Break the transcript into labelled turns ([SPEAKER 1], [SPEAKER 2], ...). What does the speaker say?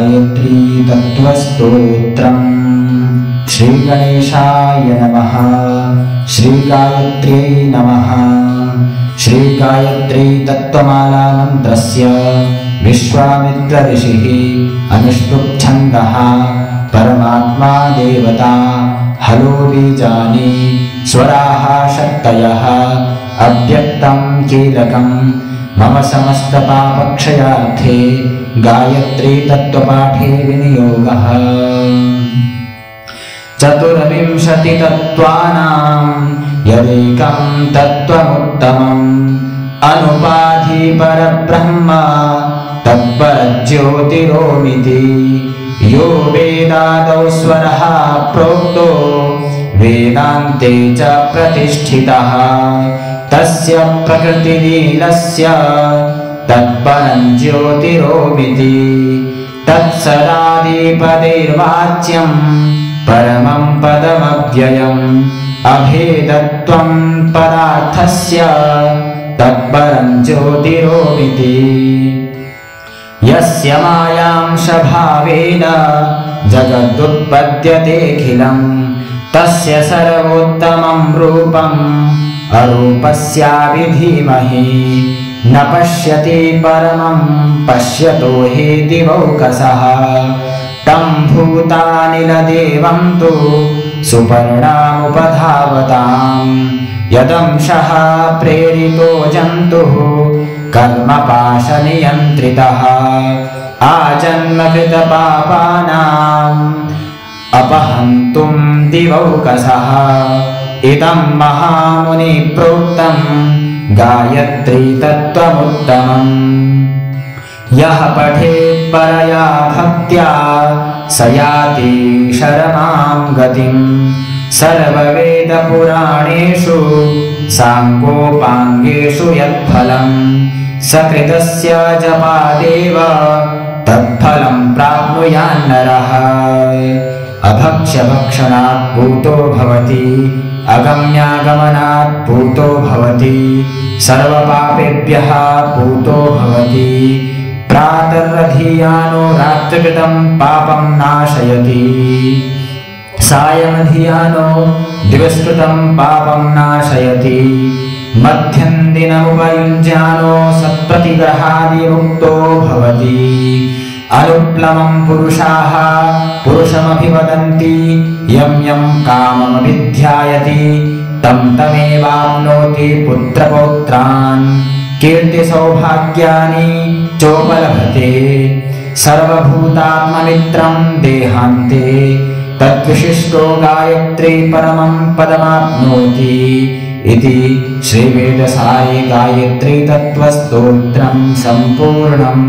[SPEAKER 1] गायत्री तत्त्वस्तोत्रम्। श्रीगणेशाय नमः। श्रीगायत्र्यै नमः। श्रीगायत्री तत्त्वमाला मन्त्रस्य विश्वामित्र ऋषिः अनुष्टुप्छन्दः परमात्मा देवता हलो बीजानि स्वराः शक्तयः अव्यक्तं कीलकं मम समस्तपापक्षयार्थे गायत्री तत्त्वपाठे विनियोगः। चतुर्विंशतितत्त्वानां यदेकं तत्त्वमुत्तमम् अनुपाधि परब्रह्म तत्परज्योतिरोमिति। यो वेदादौ स्वरः प्रोक्तो वेदान्ते च प्रतिष्ठितः तस्य प्रकृतिलीलस्य तत्परं ज्योतिरोमिति। तत्सदादिपदैर्वाच्यं परमं पदमव्ययम् अभेदत्वं पदार्थस्य तत्परं ज्योतिरोमिति। यस्य मायांशभावेन जगदुत्पद्यतेऽखिलम् तस्य सर्वोत्तमं रूपम् अरूपस्यापि धीमहि। न पश्यति परमं पश्यतो हि दिवौकसः तं भूतानिलदेवं तु सुपर्णामुपधावताम्। यदंशः प्रेरितो जन्तुः कर्मपाशनियन्त्रितः आजन्मकृतपापानाम् अपहन्तुं दिवौकसः। इदं महामुनि प्रोक्तं गायत्री तत्त्वमुत्तमम्। यः पठेत् परया भक्त्या स याति शरमां गतिम्। सर्ववेदपुराणेषु साङ्गोपाङ्गेषु यत्फलम् सकृतस्य जपादेव तत्फलं प्राप्नुयान्नरः। अभक्ष्यभक्षणात् पूतो भवति अगम्यागमनात् पूतो भवति सर्वपापेभ्यः पूतो भवति। प्रातरधियानो रात्रिकृतं पापं नाशयति सायमधियानो दिवसकृतं पापं नाशयति। मध्यन्दिनमुपयुञ्जानो सत्प्रतिग्रहादिमुक्तो भवति। अनुप्लवं पुरुषाः पुरुषमभिवदन्ति यं यं काममभिध्यायति तं तमेवाप्नोति पुत्रपौत्रान्। कीर्तिसौभाग्यानि चोपलभते सर्वभूतात्ममित्रं देहान्ते तद्विशिष्टो गायत्री परमं पदमाप्नोति इति श्रीवेदसाई गायत्री तत्त्वस्तोत्रं सम्पूर्णम्।